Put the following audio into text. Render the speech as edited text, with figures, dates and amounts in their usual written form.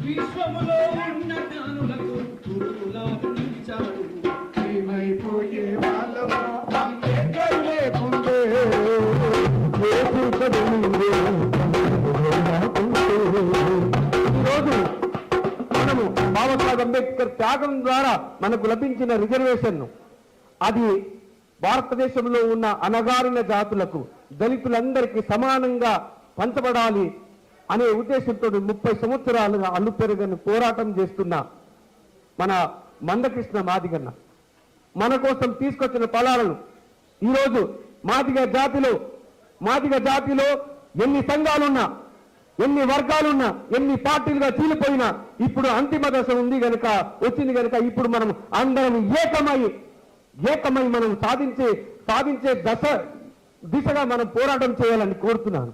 విశ్వములో ఉన్న జ్ఞానులకు గురువులాగా నిలిచాడు. ఏమైపోయే వాళ్ళమా అంబేద్కర్ లేకుంటే ఈరోజు మనము బాబాసాహెబ్ అంబేద్కర్ త్యాగం ద్వారా మనకు లభించిన రిజర్వేషన్ అది భారతదేశంలో ఉన్న అణగారిన జాతులకు దళితులందరికీ సమానంగా పంచబడాలి అనే ఉద్దేశంతో 30 సంవత్సరాలుగా అల్లుపెరగని పోరాటం చేస్తున్న మన మందకృష్ణ మాదిగన్న మన కోసం తీసుకొచ్చిన ఫలాలను ఈరోజు మాదిగ జాతిలో ఎన్ని సంఘాలున్నా, ఎన్ని వర్గాలున్నా, ఎన్ని పార్టీలుగా చీలిపోయినా ఇప్పుడు అంతిమ దశ వచ్చింది గనుక ఇప్పుడు మనం అందరం ఏకమై మనం సాధించే దిశగా మనం పోరాటం చేయాలని కోరుతున్నాను.